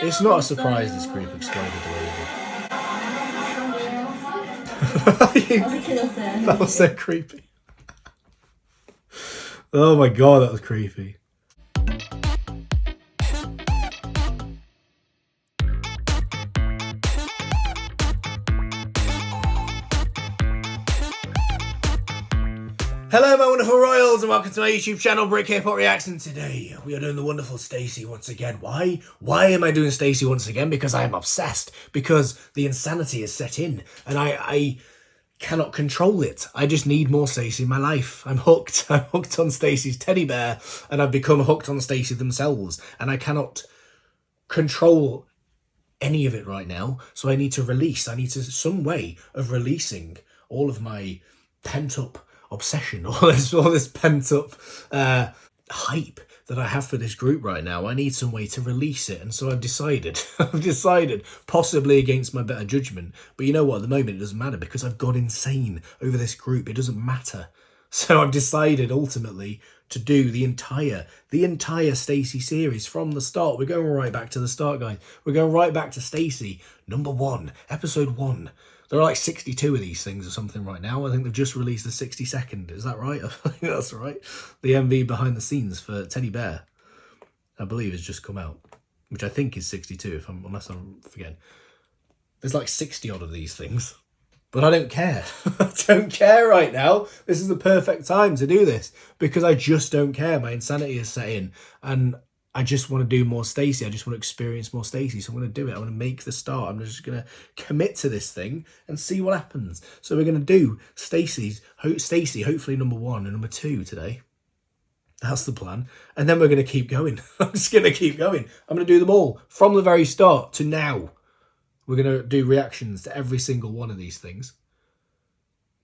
It's not a surprise this group exploded the way it did. That was so creepy. Oh my god, that was creepy. Hello my wonderful royals and welcome to my YouTube channel Brick K-Pop Reacts, and today we are doing the wonderful STAYC once again. Why? Why am I doing STAYC once again? Because I am obsessed. Because the insanity is set in and I cannot control it. I just need more STAYC in my life. I'm hooked. I'm hooked on STAYC's teddy bear and I've become hooked on STAYC themselves and I cannot control any of it right now. So I need to release. I need some way of releasing all of my pent up obsession, all this pent up hype that I have for this group right now. I need some way to release it, and so I've decided, possibly against my better judgment, but you know what, at the moment it doesn't matter because I've gone insane over this group. It doesn't matter. So I've decided ultimately to do the entire STAYC series from the start. We're going right back to the start, guys. We're going right back to STAYC #1, episode 1. There are like 62 of these things or something right now. I think they've just released the 62nd. Is that right? I think that's right. The MV behind the scenes for Teddy Bear, I believe, has just come out, which I think is 62, unless I'm forgetting. There's like 60 odd of these things. But I don't care. I don't care right now. This is the perfect time to do this because I just don't care. My insanity is set in and I just want to do more STAYC. I just want to experience more STAYC. So I'm going to do it. I want to make the start. I'm just going to commit to this thing and see what happens. So we're going to do STAYC, hopefully #1 and #2 today. That's the plan. And then we're going to keep going. I'm just going to keep going. I'm going to do them all from the very start to now. We're going to do reactions to every single one of these things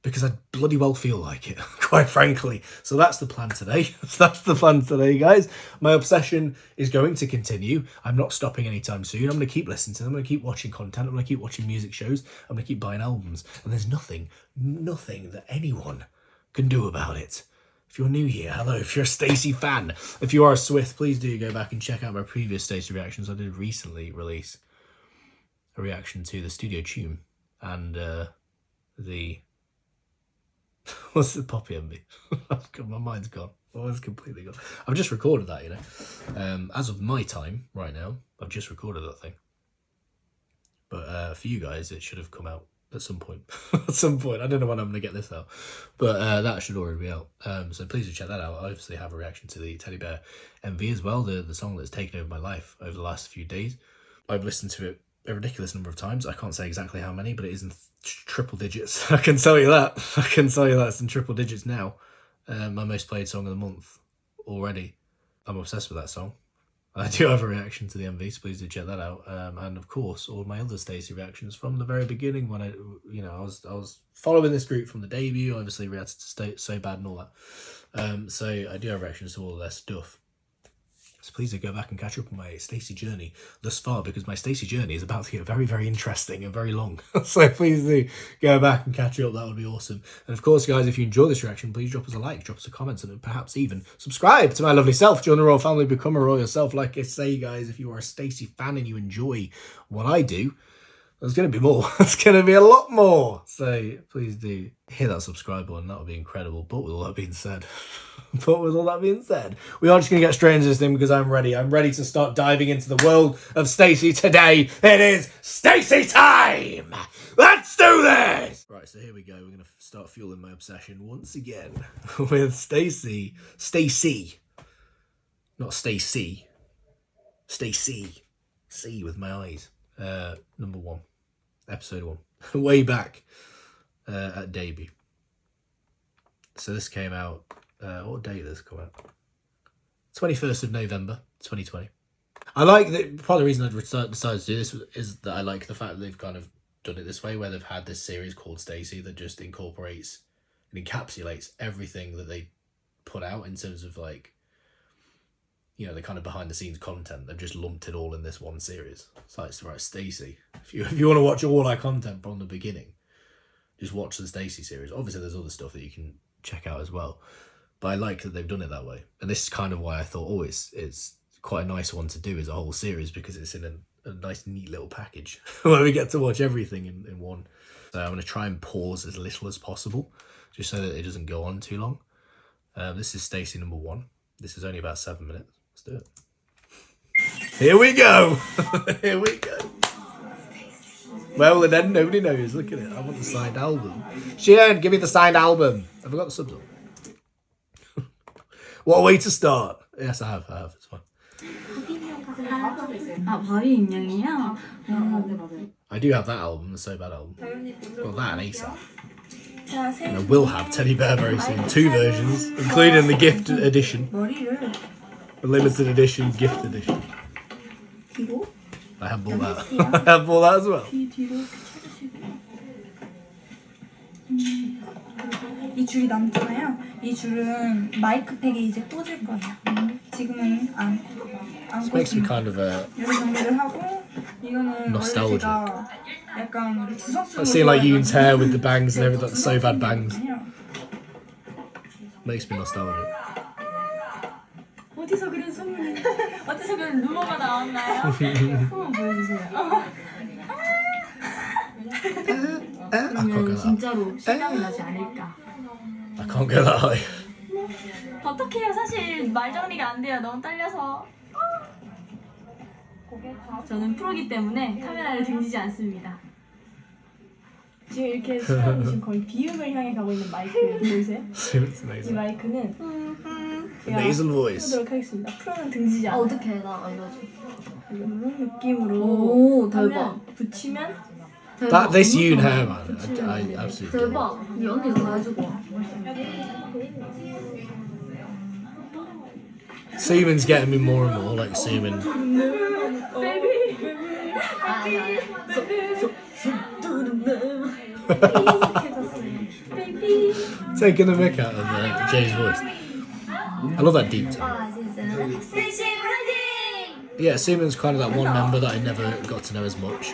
because I bloody well feel like it, quite frankly. So that's the plan today. That's the plan today, guys. My obsession is going to continue. I'm not stopping anytime soon. I'm going to keep listening to them. I'm going to keep watching content. I'm going to keep watching music shows. I'm going to keep buying albums. And there's nothing that anyone can do about it. If you're new here, hello. If you're a STAYC fan, if you are a Swith, please do go back and check out my previous STAYC reactions. I did recently release a reaction to the studio tune and the what's the Poppy MV? My mind's gone. Oh, it's completely gone. I've just recorded that, you know. As of my time right now, I've just recorded that thing. But for you guys, it should have come out at some point. At some point. I don't know when I'm going to get this out. But that should already be out. So please do check that out. I obviously have a reaction to the Teddy Bear MV as well, the song that's taken over my life over the last few days. I've listened to it a ridiculous number of times. I can't say exactly how many, but it is in triple digits. I can tell you that. I can tell you that it's in triple digits now. My most played song of the month already. I'm obsessed with that song. I do have a reaction to the MV, so please do check that out. And of course, all my other STAYC reactions from the very beginning when I was following this group from the debut. Obviously, reacted to So Bad and all that. So I do have reactions to all of their stuff. So please do go back and catch up on my STAYC journey thus far, because my STAYC journey is about to get very, very interesting and very long. So please do go back and catch up. That would be awesome. And of course, guys, if you enjoy this reaction, please drop us a like, drop us a comment, and perhaps even subscribe to my lovely self. Join the royal family, become a royal yourself. Like I say, guys, if you are a STAYC fan and you enjoy what I do, there's going to be more. There's going to be a lot more. So please do hit that subscribe button. That would be incredible. But with all that being said, we are just going to get straight into this thing because I'm ready. I'm ready to start diving into the world of STAYC today. It is STAYC time. Let's do this. Right, so here we go. We're going to start fueling my obsession once again with STAYC. Not STAYC. STAYC. C with my eyes. #1, episode 1, way back at debut. So this came out, what date did this come out? 21st of November 2020. I like that. Part of the reason I decided to do this is that I like the fact that they've kind of done it this way, where they've had this series called STAYC that just incorporates and encapsulates everything that they put out in terms of, like, you know, the kind of behind the scenes content. They've just lumped it all in this one series. It's like, right, STAYC. If you want to watch all our content from the beginning, just watch the STAYC series. Obviously, there's other stuff that you can check out as well. But I like that they've done it that way. And this is kind of why I thought, oh, it's quite a nice one to do as a whole series because it's in a nice neat little package where we get to watch everything in one. So I'm going to try and pause as little as possible just so that it doesn't go on too long. This is Stacey number 1. This is only about 7 minutes. Let's do it. Here we go. Here we go. Well, and then nobody knows. Look at it. I want the signed album. Sheehan, give me the signed album. Have I got the subs on? What a way to start. Yes, I have. It's fine. I do have that album, the So Bad album. Well, that and ASAP. And I will have Teddy Bear very soon. 2 versions, including the gift edition. The limited edition, gift edition. I have bought that. I have bought that as well. 이 줄이 남잖아요. 이 줄은 마이크팩에 이제 꽂을 거예요. 지금은 안 makes me kind of 이런 정리를 하고 이거는 nostalgic. 제가 약간 주섬주섬 I see like Yoon's hair with the bangs and everything, the So Bad bangs. Makes me nostalgic. 어디서 그런 소문이 어디서 그런 루머가 나왔나요? 한번 보여주세요. 그러면 진짜로 실감이 나지 않을까? I can't go that high. 어떡해요? 사실 말 정리가 안 돼요. 너무 떨려서. 저는 프로기 때문에 카메라를 등지지 않습니다. 지금 이렇게 수영이 지금 거의 비음을 향해 가고 있는 마이크 보이세요? 이 마이크는 Nasal voice. 해보도록 하겠습니다. 프로는 등지지 않아요. 어떻게 나 알려줘. 이런 느낌으로 오, 대박. 하면 붙이면 That this Yoon hair, man. I absolutely do. 대박. 이 언니 다 해주고 와. Seaman's getting me more and more, like Seaman. 아니야. Taking the mick out of Jay's voice. I love that deep tone. Yeah, Seaman's kind of that one member that I never got to know as much.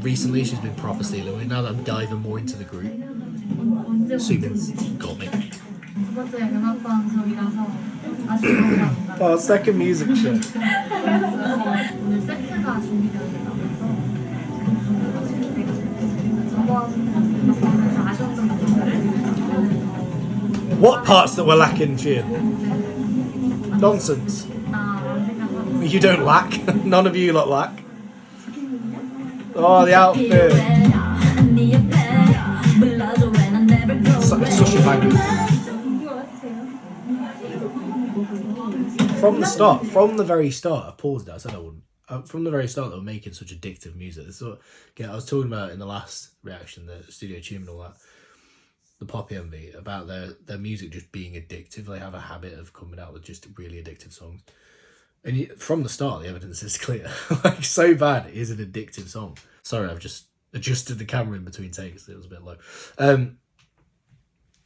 Recently, she's been proper stealing me. Now that I'm diving more into the group, Seaman's got me. Oh, second music show. What parts that were lacking, Sheehan? Nonsense. You don't lack. None of you lot lack. Oh, the outfit. Such a banger. From the very start, I paused it. I said I wouldn't. From the very start, they were making such addictive music. So, yeah, I was talking about in the last reaction, the studio tune and all that, the Pop MV, about their music just being addictive. They have a habit of coming out with just really addictive songs. And from the start, the evidence is clear. Like, So Bad is an addictive song. Sorry, I've just adjusted the camera in between takes. It was a bit low.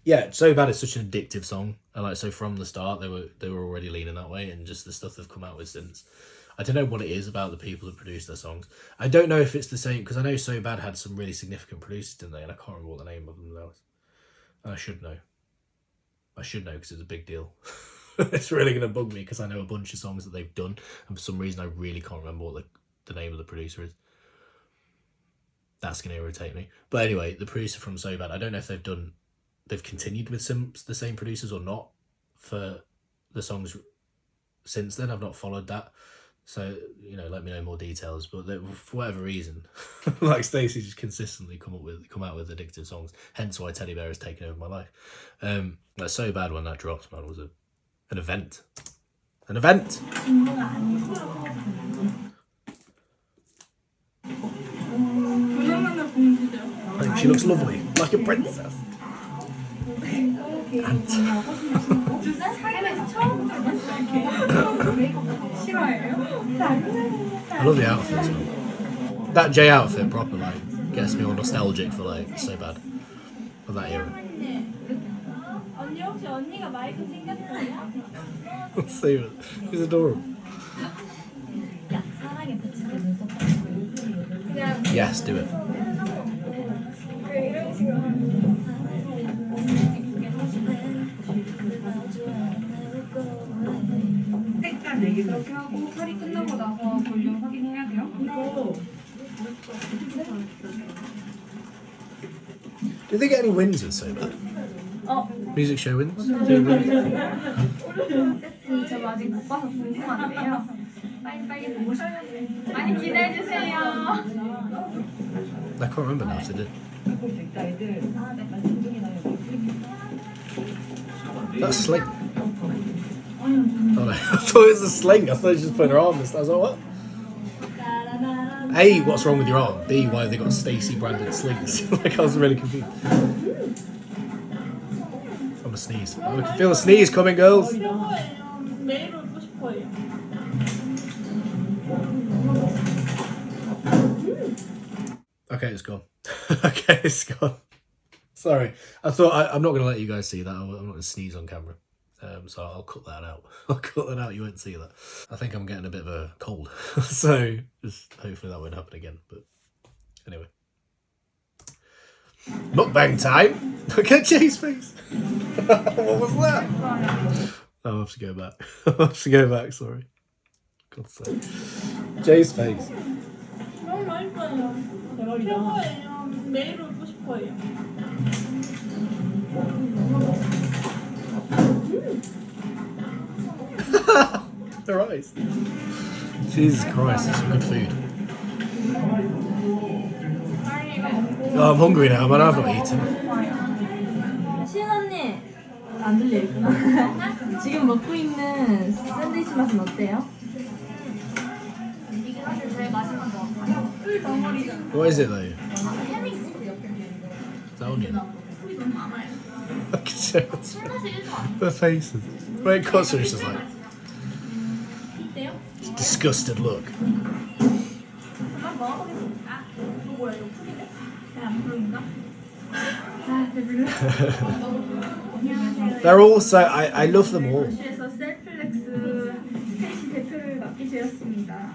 Yeah, So Bad is such an addictive song. And like, so from the start, they were already leaning that way, and just the stuff they've come out with since. I don't know what it is about the people that produce their songs. I don't know if it's the same, because I know So Bad had some really significant producers, didn't they? And I can't remember what the name of them was. And I should know. I should know, because it's a big deal. It's really going to bug me, because I know a bunch of songs that they've done, and for some reason I really can't remember what the name of the producer is. That's going to irritate me. But anyway, the producer from So Bad, I don't know if they've continued with the same producers or not for the songs since then. I've not followed that. So, you know, let me know more details. But for whatever reason, like Stacey just consistently come out with addictive songs. Hence why Teddy Bear has taken over my life. Like So Bad, when that dropped, man, was an event. An event! I think she looks lovely, like a princess. I love the outfits. That J outfit proper like gets me all nostalgic for like So Bad of that era. Let's see it. He's adorable. Yes, do it. 이렇게 하고 탈이 끝나고 나서 볼륨 확인해야 돼요. Do they get any wins with So Bad? Music show wins? 저 아직 못 봐서 궁금한데요. 빨리 보고 싶어요. 많이 기대해주세요. I can't remember now if they did. That's sling. Oh no, I thought it was a sling. I thought she was putting her arm. I was like, what? A, what's wrong with your arm? B, why have they got Stacey branded slings? Like, I was really confused. I'm a sneeze. Oh, we can feel the sneeze coming, girls. 매일 오고 싶어요. Okay, it's gone. Okay, it's gone. Sorry. I thought I'm not going to let you guys see that. I'm not going to sneeze on camera. So I'll cut that out. I'll cut that out. You won't see that. I think I'm getting a bit of a cold. So just hopefully that won't happen again. But anyway. Mukbang time. Look at Jay's face. What was that? I'll have to go back. I'll have to go back, sorry. God's sake. Jay's face. 너무 맛있어요. 최고예요. 매일 오고 싶어요. Their eyes. Jesus Christ, it's some good food. Oh, I'm hungry now, man. I've not eaten. 시은 언니 안 들리구나. 지금 먹고 있는 샌드위치 맛은 어때요? 이게 사실 제일 맛있는 거 같아요. What is it though? Is that onion? I can see it. Their faces. Right, cuts are just like disgusted look. They're all so. I love them all. 그래서 셀플렉스 스테이시 대표를 맡게 되었습니다.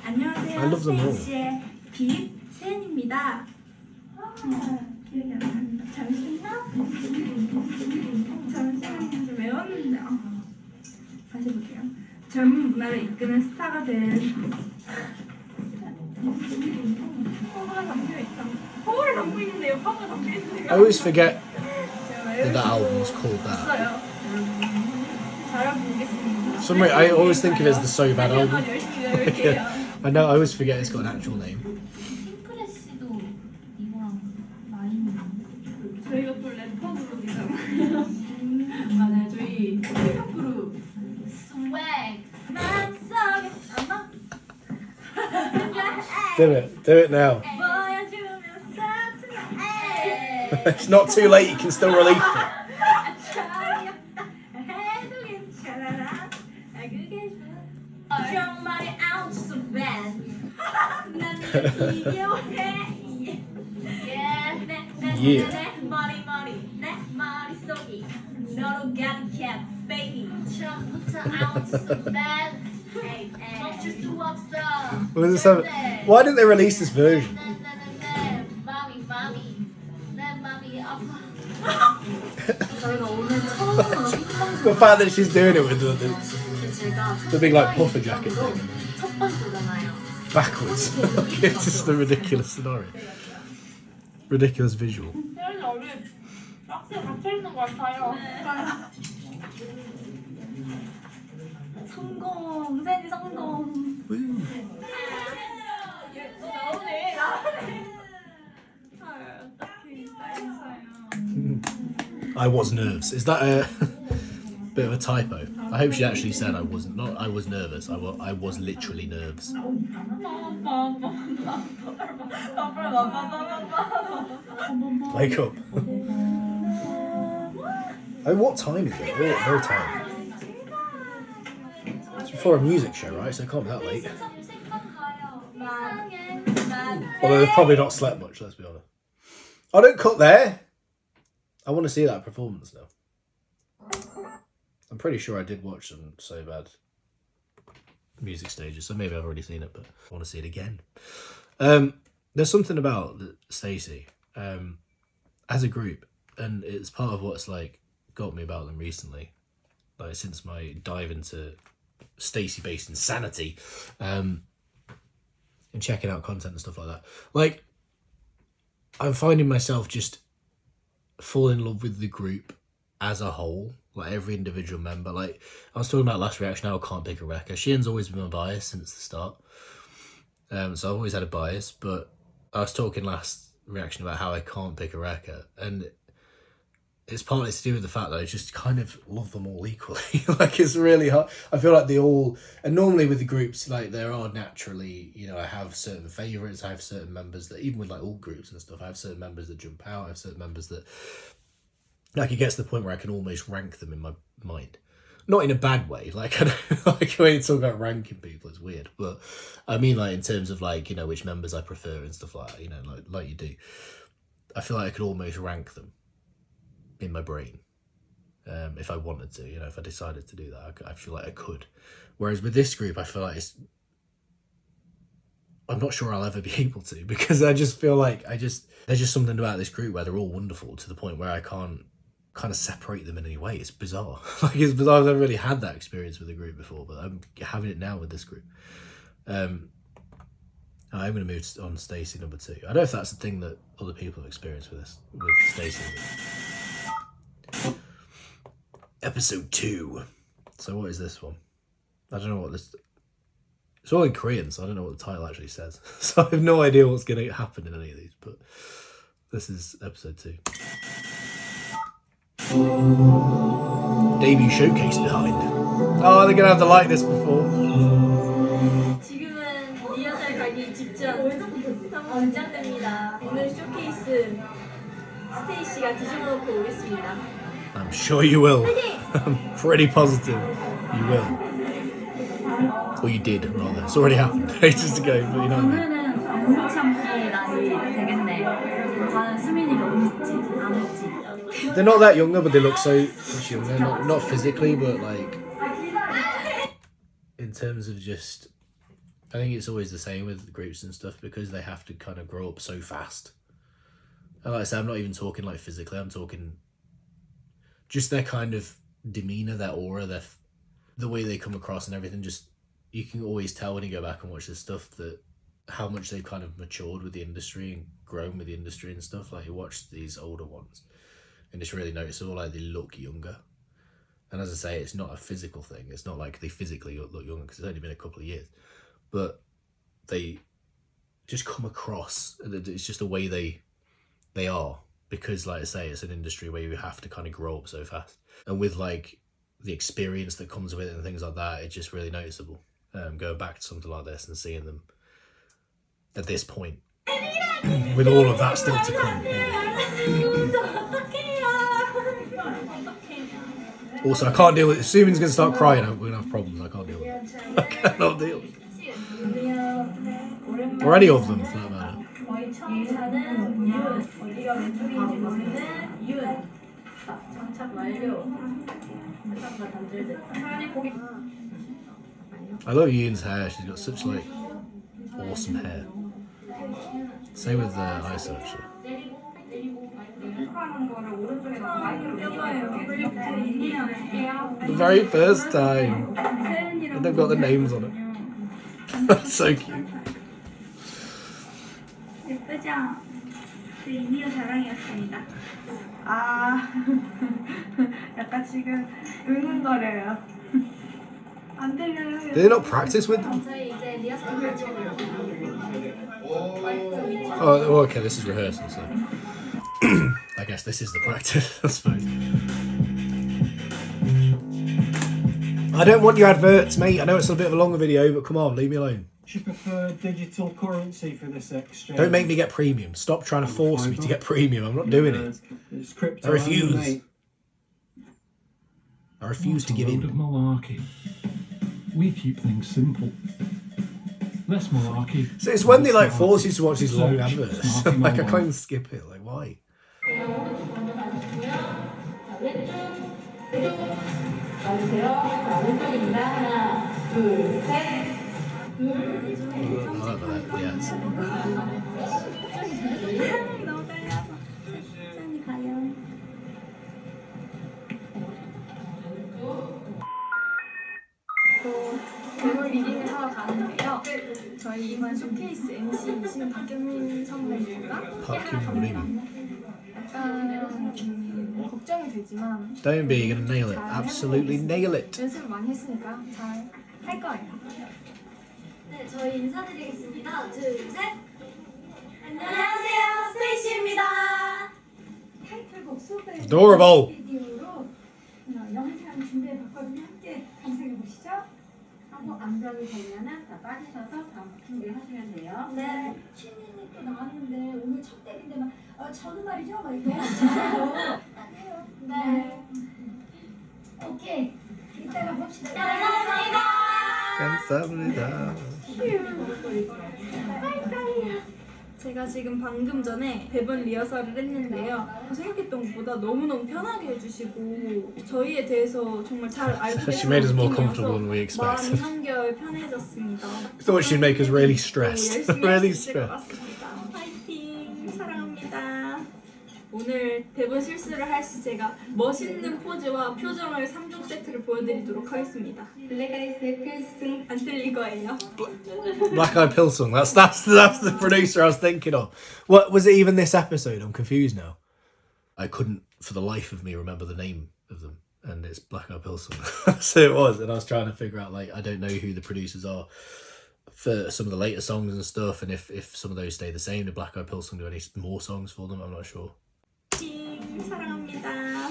안녕하세요. I love them all. 스테이시의 빛세연입니다. 기억이 안 납니다. 잠시만요. 좀 외웠는데. 다시 볼게요. 젊은 문화를 이끄는 스타가 된 파워가 담겨있다. 파워를 담고 있는데요. 파워가 담겨 있는데요. I always forget that album's called that. 있어요. 잘해보겠습니다. For some reason, I always think of it as the So Bad album. 열심히 외울게요. I know. I always forget it's got an actual name. 핑크래쉬도 이거랑 라인이 저희가 또 래퍼 그룹이잖아요. 맞아요. 저희 힙합 그룹. 스웩 맘속에 아마 Do it. Do it now. 보여주면서 tonight. It's not too late. You can still release it. 해도 괜찮아. 그게 정말 out so bad. 난 필요해. Yeah. 내 머리 내 머릿속이 너로 가득해 baby. 처음부터 out so bad. 멈출 수 없어. What is this? Why didn't they release this version? 내 맘이 아파. 저희가 오늘 처음으로 The fact that she's doing it with 제가 the big like puffer jacket thing 첫 번째잖아요. backwards. It's just the ridiculous scenario. Ridiculous visual. 세연이 우리 박스에 갇혀있는 것 같아요. 성공! 세연이 성공! 나오네. 어떡해, 잘했어요. I was nerves. Is that a bit of a typo? I hope she actually said I wasn't. Not I was nervous. I was literally nerves. Wake up. Oh, what time is it? Oh, no time. It's before a music show, right? So it can't be that late. Although they've probably not slept much, let's be honest. I don't cut there. I want to see that performance now. I'm pretty sure I did watch some So Bad music stages, so maybe I've already seen it, but I want to see it again. There's something about Stacey as a group, and it's part of what's like got me about them recently, like since my dive into Stacey-based insanity, and checking out content and stuff like that. Like, I'm finding myself just fall in love with the group as a whole, like every individual member. Like I was talking about last reaction, I can't pick a record. Shien's always been my bias since the start, so I've always had a bias. But I was talking last reaction about how I can't pick a record, and it's partly to do with the fact that I just kind of love them all equally. Like, it's really hard. I feel like they all, and normally with the groups, like, there are naturally, you know, I have certain favourites, I have certain members that, even with like all groups and stuff, I have certain members that jump out, I have certain members that, like, it gets to the point where I can almost rank them in my mind. Not in a bad way, like, I don't like when you talk about ranking people, it's weird, but I mean, like, in terms of, like, you know, which members I prefer and stuff like that, you know, like you do. I feel like I could almost rank them in my brain, if I wanted to, you know, if I decided to do that, I feel like I could. Whereas with this group, I feel like I'm not sure I'll ever be able to, because I just feel like there's just something about this group where they're all wonderful to the point where I can't kind of separate them in any way. It's bizarre. Like, it's bizarre. I've never really had that experience with a group before, but I'm having it now with this group. I'm going to move on to Stacey number 2. I don't know if that's the thing that other people have experienced with Stacey. Episode 2. So what is this one? I don't know what this... It's all in Korean, so I don't know what the title actually says. So I have no idea what's going to happen in any of these, but this is episode 2. Debut showcase behind. Oh, they're going to have to like this before. 지금은 리허설 가기 직전 너무 긴장됩니다. 오늘 쇼케이스 스테이시가 뒤집어놓고 오겠습니다. I'm sure you will. I'm pretty positive you will. Or you did, rather. It's already happened ages ago, but you know what I mean. 오늘은 못 참기의 날이 되겠네. 과연 수민이가 웃지 안 웃지. They're not that younger, but they look so much younger. Not physically, but like in terms of just, I think it's always the same with groups and stuff, because they have to kind of grow up so fast. And like I said, I'm not even talking like physically, I'm talking just their kind of demeanour, their aura, the way they come across and everything. Just, you can always tell when you go back and watch this stuff that how much they've kind of matured with the industry and grown with the industry and stuff. Like, you watch these older ones and it's really noticeable, like they look younger. And as I say, it's not a physical thing. It's not like they physically look younger because it's only been a couple of years. But they just come across, it's just the way they are. Because, like I say, it's an industry where you have to kind of grow up so fast. And with, like, the experience that comes with it and things like that, it's just really noticeable. Going back to something like this and seeing them at this point, with all of that still to come. Also, I can't deal with it. Sumin's going to start crying. We're going to have problems. I can't deal with it. I cannot deal with it. Or any of them, for that matter. I love Yoon's hair. She's got such, like, awesome hair. Same with Isa, actually. The very first time. And they've got the names on it. That's so cute. 예쁘죠? 제 이미어 자랑이었습니다. 아, 약간 지금 응응거려요. 안 들려요. Did they not practice with them? 저희 이제 리허설 같이 해요. Oh, okay, this is rehearsal, so I guess this is the practice, I suppose. I don't want your adverts, mate. I know it's a bit of a longer video, but come on, leave me alone. She preferred digital currency for this exchange. Don't make me get premium. Stop trying to force me to get premium. I'm not doing it. It's crypto I refuse. only. I refuse to give What a load in. of malarkey. We keep things simple. Less malarkey. So it's when they like less force you to watch these long Search, adverts. smarty Like, I mobile. can't even skip it. Like, why? I like that. Yes. 너무 떨려서. 천천히 가요. 저희 이번 쇼케이스 MC이신 박경민 선배님과 박경림. 약간 걱정이 되지만 Don't be, you're gonna nail it. Absolutely nail it. 연습을 많이 했으니까 잘 할 거예요. 네, 저희 인사드리겠습니다. 둘, 셋. 안녕하세요, 스테이시입니다. 타이틀곡 소개 Adorable. 비디오로 영상 준비해봤거든요. 함께 감상해보시죠. 한번 안전이 되면은 다 빠지셔서 다음 준비하시면 돼요. 네. 신인이 또 나왔는데 오늘 첫 데뷔인데 막 저는 말이죠 막 이렇게 하시죠. 네. 오케이. 이따가 봅시다. 감사합니다. 감사합니다. 제가 지금 방금 전에 대본 리허설을 했는데요. 생각했던 것보다 너무너무 편하게 해주시고 저희에 대해서 정말 잘 알고 She 계시는 made us more 느낌이어서 comfortable than we expected. 마음이 한결 편해졌습니다. Thought she'd make us really stressed. 열심히 Really 할수 있을 것 stressed. 같습니다. 파이팅! 사랑합니다. 오늘 대본 실수를 할 시 제가 멋있는 포즈와 표정을 3종 세트를 보여드리도록 하겠습니다. 블랙 아이스의 필승 안 틀릴 거예요. Black Eyed Pill song. That's the producer I was thinking of. What was it? Even this episode? I'm confused now. I couldn't, for the life of me, remember the name of them, and it's Black Eyed Pill song. So it was, and I was trying to figure out like I don't know who the producers are for some of the later songs and stuff, and if some of those stay the same, did Black Eyed Pill song do any more songs for them? I'm not sure. 사랑합니다.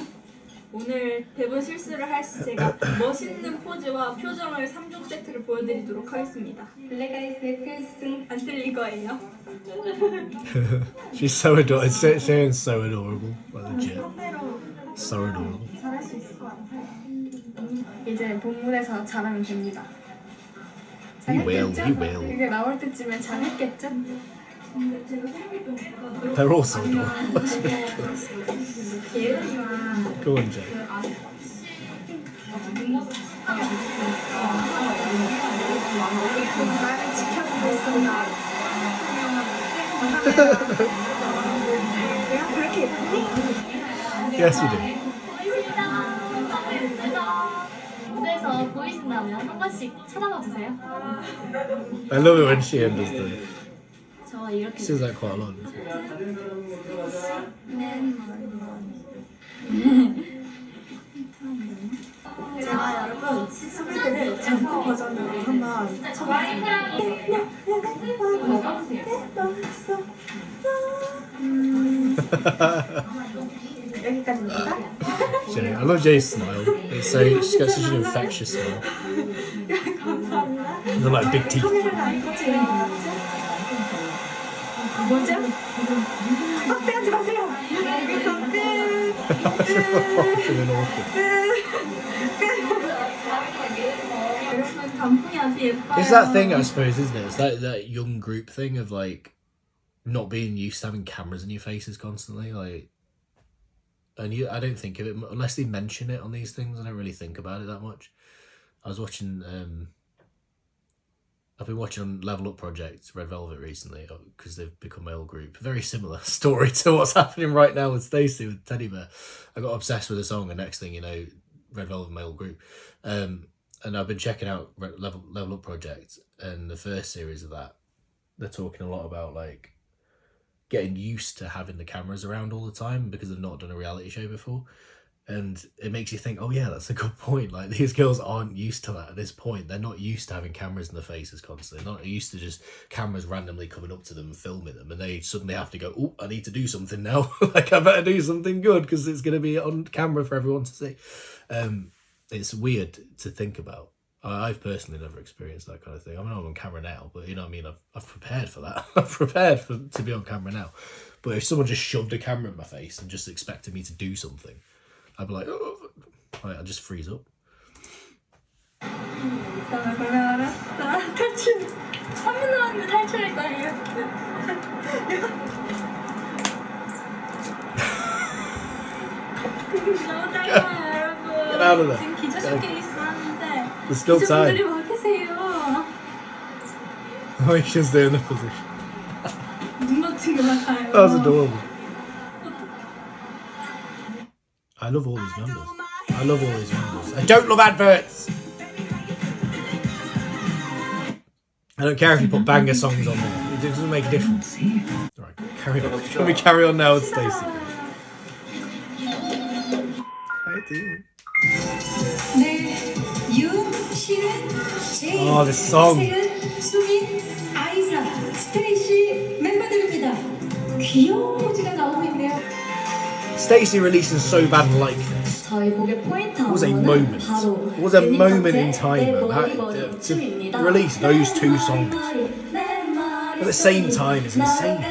오늘 대본 실수를 할 시 제가 멋있는 포즈와 표정을 3종 세트를 보여드리도록 하겠습니다. 블랙 아이스의 필승 안 틀릴 거예요. She's so adorable. Sharon's so adorable. Like legit. 선배로 So adorable. 잘할 수 있을 것 같아요. 이제 본문에서 잘하면 됩니다. You will. You will. 이게 나올 때쯤엔 잘했겠죠? They're all so adorable. Go on, Jay. 나를 지켜주고 있습니다. 내가 그렇게 예쁘니? Yes, you do. 무대에서 보이신다면 한 번씩 쳐다봐 주세요. I love it when she does the. 저 이렇게 She does that quite a lot. 제가 여러분 소개를 전국 버전으로 한번 여기까지입니다. Jay, I love Jay's smile. It's so she's got such an infectious smile. 감사합니다. They're like big teeth. 카메라가 안 꽂히는 거 뭐죠? 빼지 마세요. 여기서 끝. Feeling awkward. 여러분 단풍이 아주 예뻐요. It's that thing, I suppose, isn't it? It's that young group thing of like not being used to having cameras in your faces constantly, like. And I don't think of it unless they mention it on these things. I don't really think about it that much. I was watching. I've been watching on Level Up Project Red Velvet recently because they've become my old group. Very similar story to what's happening right now with Stacey with Teddy Bear. I got obsessed with the song, and next thing you know, Red Velvet my old group. And I've been checking out Level Up Project, and the first series of that, they're talking a lot about like getting used to having the cameras around all the time because they've not done a reality show before. And it makes you think, oh yeah, that's a good point. Like these girls aren't used to that at this point. They're not used to having cameras in their faces constantly. They're not used to just cameras randomly coming up to them and filming them. And they suddenly have to go, oh, I need to do something now. Like I better do something good because it's going to be on camera for everyone to see. It's weird to think about. I've personally never experienced that kind of thing. I mean, I'm on camera now, but you know what I mean? I've prepared for that. I've prepared to be on camera now. But if someone just shoved a camera in my face and just expected me to do something, I'd be like, oh, I'd just freeze up. 탈출. 3분 남았는데 탈출할 거예요. 너무 짧아요, 여러분. Get out of there. 지금 기저 쇼케이스 하는데 There's still 기저분들이 time. 와 계세요. Oh, you can stay in the position. 눈 맞춘 것 같아요. That was adorable. I love all these members. I love all these members. I don't love adverts. I don't care if you put banger songs on there. It doesn't make a difference. Alright, carry on. Can we carry on now with Stacey? Hi, dear. 네, 윤, 시은, 제이, Oh, this song. 세은, 수민, 아이사, 스테이시 멤버들입니다. 귀여운 포즈가 나오고 있네요. Stacey releasing So Bad and Like This. 저희 곡의 포인트 It was a moment. It was a moment in time, man. To release those two songs at the same time is insane.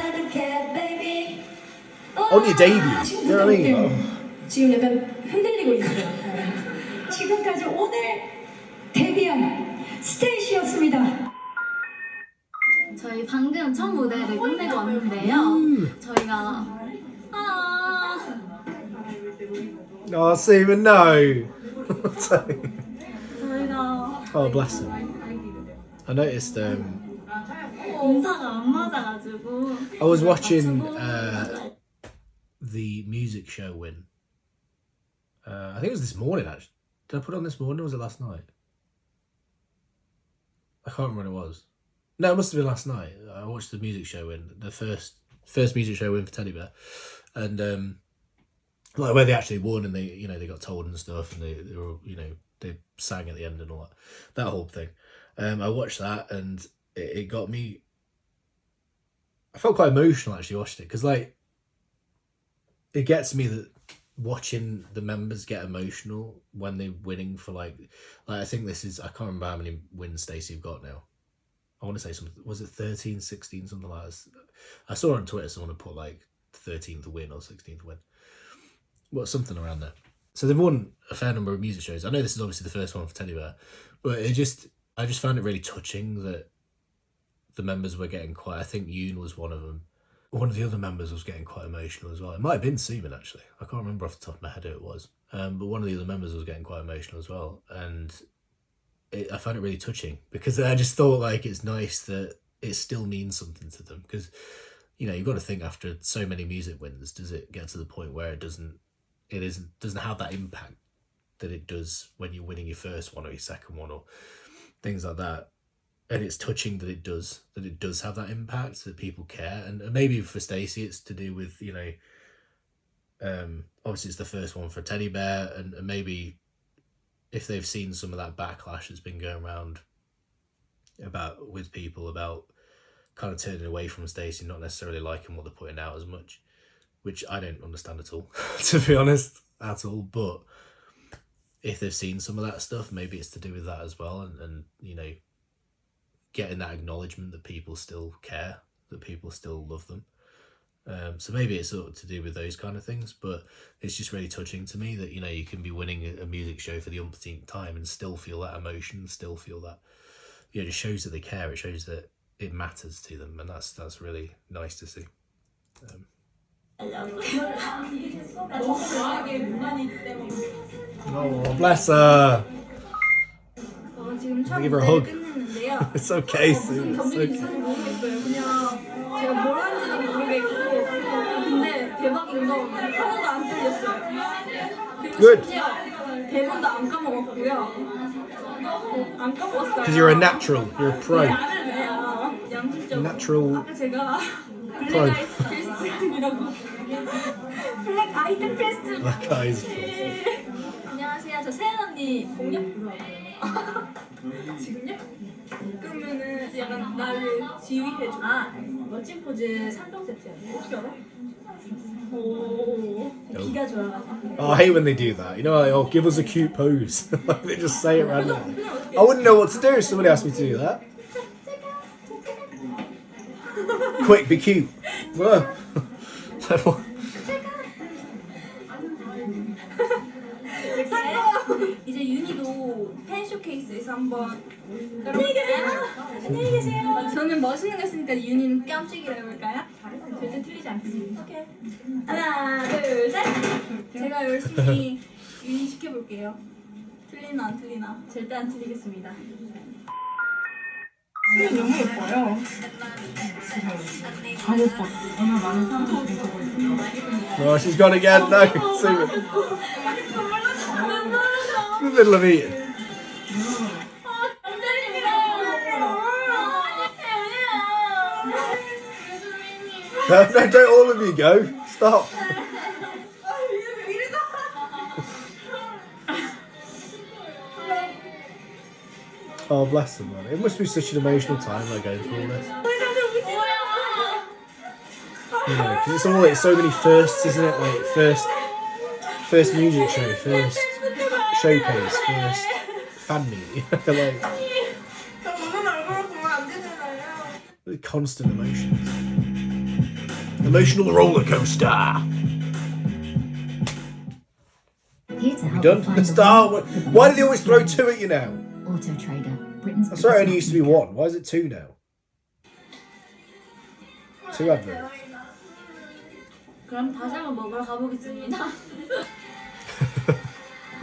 On your debut, you know what I mean? Oh. 지금 약간 흔들리고 있어요. 지금까지 오늘 데뷔한 스테이시였습니다. 저희 방금 첫 무대를 끝내고 왔는데요. 저희가 Oh, Seaman, no. 저희가 Oh, bless him. I noticed. 인사가 안 맞아가지고. I was watching the music show win. I think it was this morning, actually. Did I put it on this morning or was it last night? I can't remember when it was. No, it must have been last night. I watched the music show win, the first music show win for Teddy Bear, and like where they actually won and they they got told and stuff, and they were they sang at the end and all that whole thing. I watched that and it got me. I felt quite emotional actually watching it because like it gets me that watching the members get emotional when they're winning for like I think this is, I can't remember how many wins Stacey have got now. I want to say something, was it 13, 16, something like that? I saw on Twitter someone had put like 13th win or 16th win. Well, something around there. So they've won a fair number of music shows. I know this is obviously the first one for Teddy Bear, but I just found it really touching that the members were getting quite, I think Yoon was one of them. One of the other members was getting quite emotional as well. It might have been Seaman actually. I can't remember off the top of my head who it was. But one of the other members was getting quite emotional as well. And I found it really touching because I just thought like it's nice that it still means something to them. Because, you've got to think after so many music wins, does it get to the point where it doesn't have that impact that it does when you're winning your first one or your second one or things like that. And it's touching that it does have that impact, that people care. And maybe for Stacey it's to do with obviously it's the first one for Teddy Bear, and maybe if they've seen some of that backlash that's been going around with people about kind of turning away from Stacey, not necessarily liking what they're putting out as much, which I don't understand at all, to be honest, at all. But if they've seen some of that stuff, maybe it's to do with that as well, and getting that acknowledgement that people still care, that people still love them. So maybe it's sort of to do with those kind of things, but it's just really touching to me that, you can be winning a music show for the umpteenth time and still feel that emotion, still feel that, it just shows that they care, it shows that it matters to them, and that's really nice to see. Oh, bless her. 지금 첫 Give her a 무대를 hug. 끝냈는데요. It's okay, Sue. It's 감정이 okay. 있어서 모르겠어요. 그냥 제가 뭘 하는지도 모르겠고, 근데 대박인 건 하나도 안 떨렸어요. 그리고 Good. 심지어 대본도 안 까먹었고요. 안 까먹었어요. Because you're a natural, you're a pro. 나를 왜요? 양심적으로. Natural 아까 제가 pro. 블랙 아이스 필스이라고 블랙 아이드 필스. That guy's. 안녕하세요. 저 세연 언니 공략. 지금요? 그러면은 약간 나를 지휘해줘. 멋진 포즈 3종 세트야. 어떻게 알아? 오, 기가 좋아가지고. Oh, I hate when they do that. Like, oh, give us a cute pose. Like they just say it randomly. I wouldn't know what to do if somebody asked me to do that. Quick, be cute. Whoa. 이제 윤희도 팬 쇼케이스에서 한번 안녕히 계세요. 저는 멋있는 거 했으니까 윤희는 깜찍이라고 해볼까요? 절대 틀리지 않겠습니다. 오케이. 하나, 둘, 셋. 제가 열심히 윤희 시켜볼게요. 틀리나 안 틀리나 절대 안 틀리겠습니다. 너무 예뻐요. 다 예뻐. 얼마나 많은 사람들이 보고 있어요. Oh, she's gone again. No, sue it. In the middle of eating. No, no, don't all of you go. Stop. Oh, bless them, man. It must be such an emotional time, like, going through all this. You know, because it's so many firsts, isn't it? Like, first music show, first showcase, first fan meet. Like, constant emotions. Emotional roller coaster. Here to You help done? you find The the star. one. Why do they always throw two at you now? Auto Trader, Britain's I swear it only biggest used to be matchmaker. one. Why is it two now? Two adverts. 그럼 다시 한번 먹으러 가보겠습니다.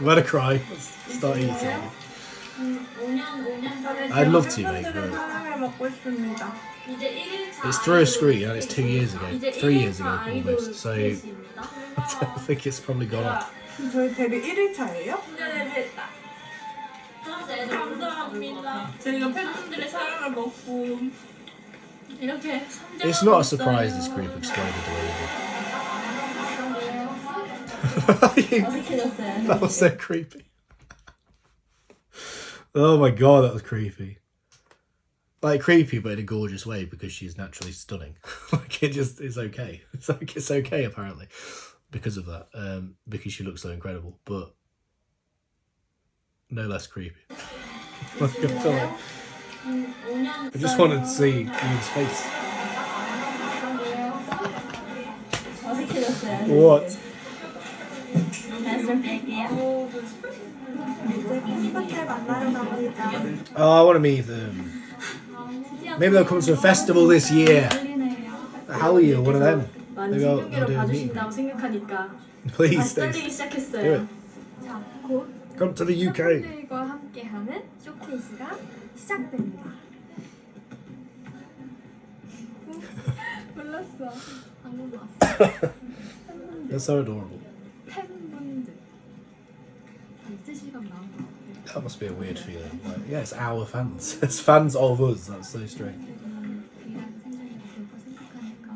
Let her cry. Let's start eating. 5년 전에 I'd love to, mate, but 사랑을 먹고 싶습니다. 이제 1일차 it's through a screen and it's 2 years ago. 이제 3 years ago 1일차 아이돌 almost. So I 스케치입니다. think it's probably gone off. 저희 데뷔 1일차예요? 네, 됐다. 감사합니다. 저희가 팬분들의 사랑을 먹고 이렇게 It's not a surprise this group exploded the way it did. 어색해졌어요. That was so creepy. Oh my god, that was creepy. Like, creepy, but in a gorgeous way because she's naturally stunning. Like, it's okay. It's like, it's okay apparently because of that. Because she looks so incredible, but no less creepy. Like, I feel like I just wanted to see Ian's face. 어색해졌어요. What? 말씀드릴게요. 이제 팬분들 만나러 갑니다. Oh, I want to meet them. Maybe they'll come to a festival this year. How are you? One of them. 많이 They'll 생각으로 do a meet. 봐주신다고 생각하니까 Please, 다시 stay. 떨리기 Do 시작했어요. it. 자, 곧 Come to the UK. 팬분들과 함께하는 쇼케이스가 시작됩니다. 몰랐어. 방금 봤어. They're so adorable. 팬분들. 이제 시간 나온 것 같아요. That must be a weird feeling. Like, yeah, it's our fans. It's fans of us. That's so strange. V랑 생전이가 볼거 생각하니까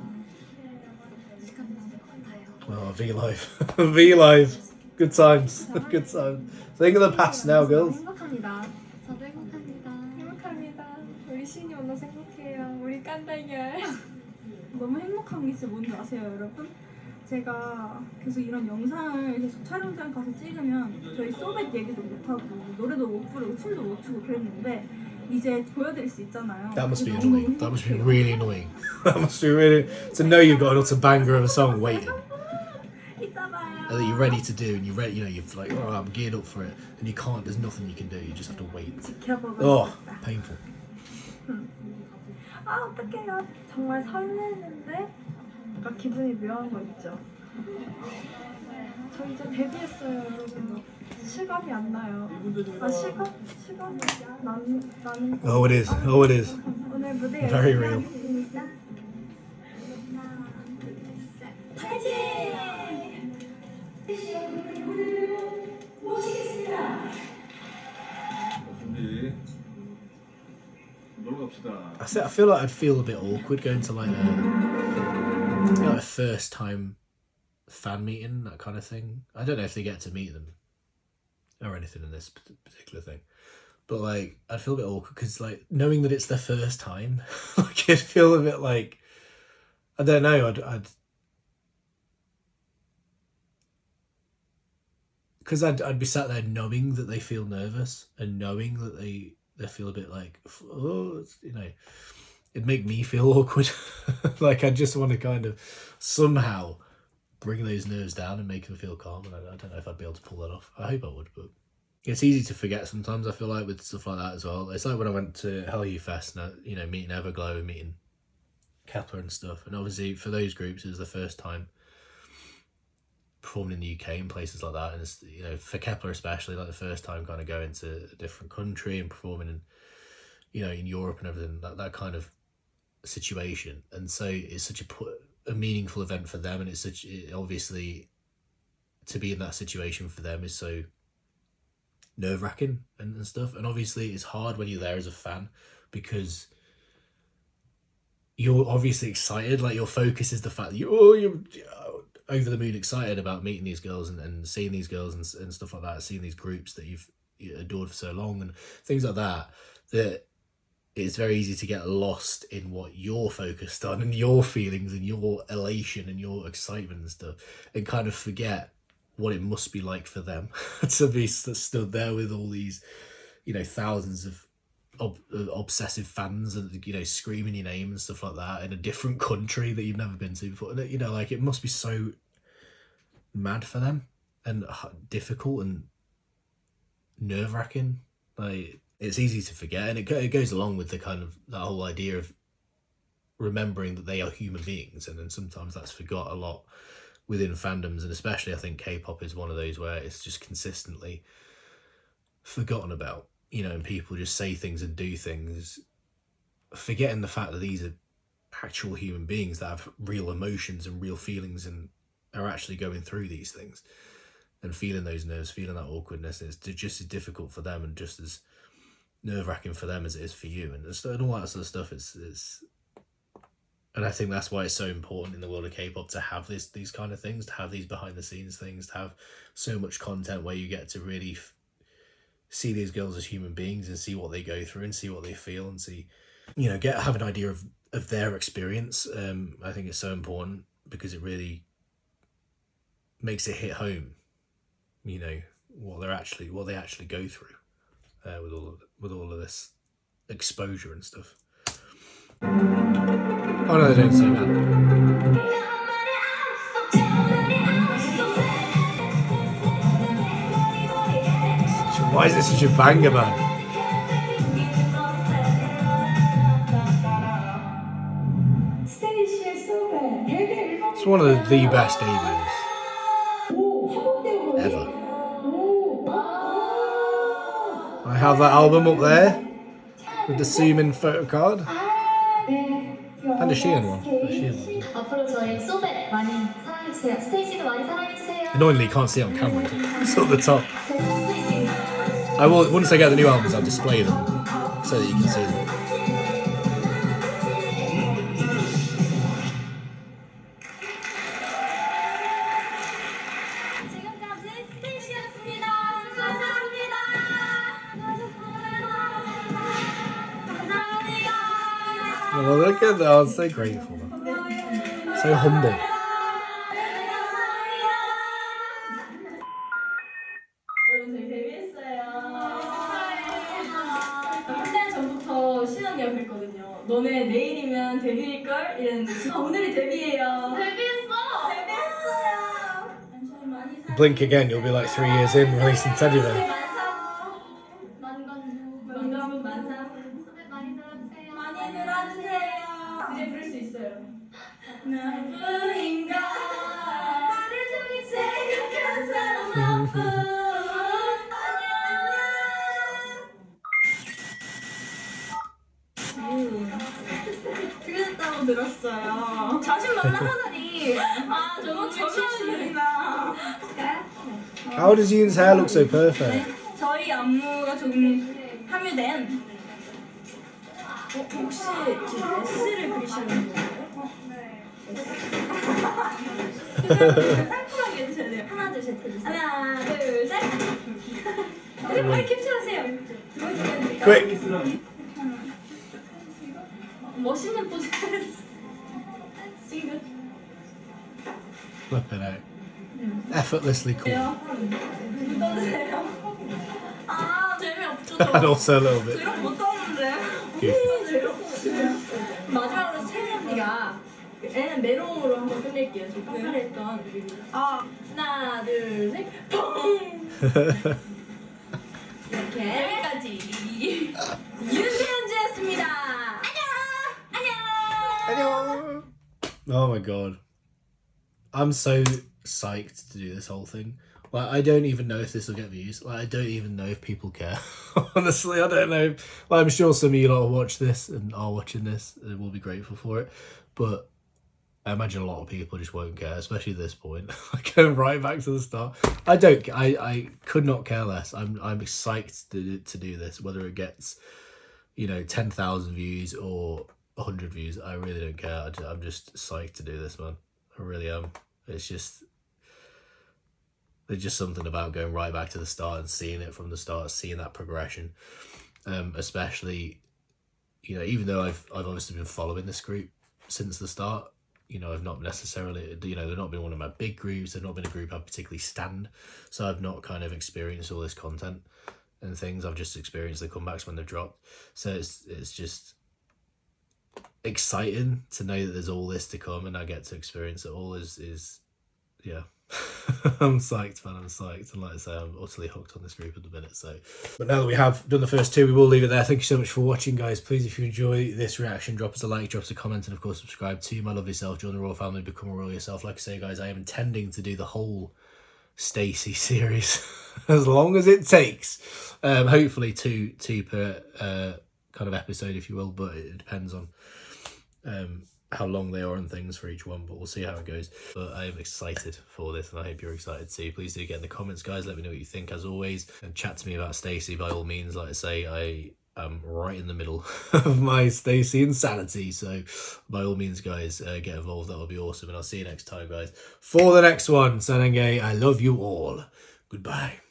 시간 나온 것 같아요. Oh, V Live. V Live. Good times. Good times. Think of the past now, girls. 행복합니다. 저도 행복합니다. 행복합니다. 우리 신이 오늘 행복해요. 우리 깐달걀. 너무 행복한 게 진짜 뭔지 아세요, 여러분? 제가 계속 이런 영상을 계속 촬영장 가서 찍으면 저희 소백 얘기도 못하고 노래도 못 부르고 춤도 못 추고 그랬는데 이제 보여드릴 수 있잖아요. That must be 너무 annoying. That must be 행복해요. really annoying. That must be really to know you've got an utter banger of a song waiting 이따 봐요. that you're ready to do, and you're ready. You know, you're like, oh, I'm geared up for it, and you can't. There's nothing you can do. You just have to wait. 지켜보고 Oh, 있었다. painful. 아 어떡해요. 정말 설레는데 뭔가 기분이 묘한 거 있죠. 저 이제 데뷔했어요, 여러분. 실감이 안 나요. 아 실감? 나는 Oh, it is. Oh, it is. 오늘 무대 Very 열심히 real. 하겠습니다. I feel like I'd feel a bit awkward going to like a first time fan meeting, that kind of thing. I don't know if they get to meet them or anything in this particular thing, but like I'd feel a bit awkward because like knowing that it's their first time, like I'd feel a bit like I don't know. I'd because I'd be sat there knowing that they feel nervous and knowing that they feel a bit like, oh, you know, it'd make me feel awkward. Like I just want to kind of somehow bring those nerves down and make them feel calm. And I don't know if I'd be able to pull that off. I hope I would, but it's easy to forget sometimes. I feel like with stuff like that as well. It's like when I went to Hell You Fest and you know, meeting Everglow and meeting Kepler and stuff. And obviously for those groups, it was the first time performing in the UK and places like that, and it's, you know, for Kepler especially, like the first time kind of going to a different country and performing in, you know, in Europe and everything, that kind of situation. And so it's such a meaningful event for them, and it's such, obviously to be in that situation for them is so nerve-wracking and stuff. And obviously it's hard when you're there as a fan because you're obviously excited. Like your focus is the fact that you're over the moon excited about meeting these girls and seeing these girls and stuff like that, seeing these groups that you've adored for so long and things like that, that it's very easy to get lost in what you're focused on and your feelings and your elation and your excitement and stuff, and kind of forget what it must be like for them to be stood there with all these, you know, thousands of obsessive fans and, you know, screaming your name and stuff like that in a different country that you've never been to before. And, you know, like it must be so mad for them and difficult and nerve-wracking. Like it's easy to forget, and it goes along with the kind of that whole idea of remembering that they are human beings, and then sometimes that's forgot a lot within fandoms, and especially I think K-pop is one of those where it's just consistently forgotten about, you know, and people just say things and do things forgetting the fact that these are actual human beings that have real emotions and real feelings and are actually going through these things and feeling those nerves, feeling that awkwardness. It's just as difficult for them and just as nerve-wracking for them as it is for you, and all that sort of stuff. It's and I think that's why it's so important in the world of K-pop to have these kind of things, to have these behind-the-scenes things, to have so much content where you get to really see these girls as human beings and see what they go through and see what they feel and see, you know, have an idea of their experience. I think it's so important because it really makes it hit home, you know, what they actually go through with all of this exposure and stuff. Oh no, they don't say that. Why is this such a banger, man? It's one of the best debuts ever. I have that album up there with the Sumin photo card and a Sheehan one. 앞으로 저희 소배 많이 사랑해주세요. 스테이시도 많이 사랑해주세요. Annoyingly, you can't see it on camera. It's at the top. I will, once I get the new albums, I'll display them so that you can see them. 지금까지 스테이시였습니다. 감사합니다. 감사합니다. Oh, look at that. I'm so grateful. Man. So humble. 여러분 저희 데뷔했어요. 한 달 전부터 신원 약했거든요. 너네 내일이면 데뷔일걸? 이랬는데 오늘이 데뷔예요. 데뷔했어. 데뷔했어요. 많이 사랑해주세요. Blink again, you'll be like 3 years in releasing Teddy Bear. 만감 만상. 소배 많이 들어주세요. 많이 들어주세요. 이제 부를 수 있어요. 나뿐인가 하루 종일 생각한 사람 나뿐 아니야. 그랬다고 들었어요. 자신만만하다니. 아 저건 저만이나. How does Yoon's hair look so perfect? 저희 안무가 조금 함유된. 혹시 지금 S를 그리시는 거예요? 상큼하게 해주셔야 돼요. 하나 둘 셋 해주세요. 하나 둘 셋. 우리 머리 캡처하세요. Quick! 멋있는 포즈. 지금. Flip it out. Effortlessly cool. 떠드세요. 아 재미없죠. And also a little 저 bit. 이런 거 못 떠오는데. 마지막으로 세리 언니가 얘는 메롱으로 한번 끝낼게요. 저 평가를 했던. 하나 둘 셋. 펑. 이렇게 여기까지 윤세현지였습니다. 안녕. Oh my god. I'm so psyched to do this whole thing. Like, I don't even know if this will get views. Like, I don't even know if people care. Honestly, I don't know. Like, I'm sure some of you lot will watch this and are watching this and will be grateful for it. But I imagine a lot of people just won't care, especially at this point. Going right back to the start. I could not care less. I'm psyched to do this, whether it gets, you know, 10,000 views or 100 views. I really don't care. I'm just psyched to do this, man. I really am. It's just, there's just something about going right back to the start and seeing it from the start, seeing that progression. Especially, you know, even though I've obviously been following this group since the start, you know, I've not necessarily, you know, they've not been one of my big groups. They've not been a group I've particularly stand. So I've not kind of experienced all this content and things. I've just experienced the comebacks when they've dropped. So it's just exciting to know that there's all this to come and I get to experience it all is yeah. I'm psyched, man. I'm psyched, and like I say, I'm utterly hooked on this group at the minute. So, but now that we have done the first two, we will leave it there. Thank you so much for watching, guys. Please, if you enjoy this reaction, drop us a like, drop us a comment, and of course subscribe to my lovely self. Join the royal family, become a royal yourself. Like I say, guys, I am intending to do the whole STAYC series as long as it takes. Hopefully two per kind of episode, if you will, but it depends on how long they are and things for each one, but we'll see how it goes. But I am excited for this, and I hope you're excited too. Please do get in the comments, guys. Let me know what you think, as always, and chat to me about STAYC by all means. Like I say, I am right in the middle of my STAYC insanity, so by all means, guys, get involved. That would be awesome, and I'll see you next time, guys, for the next one. Sanenge, I love you all. Goodbye.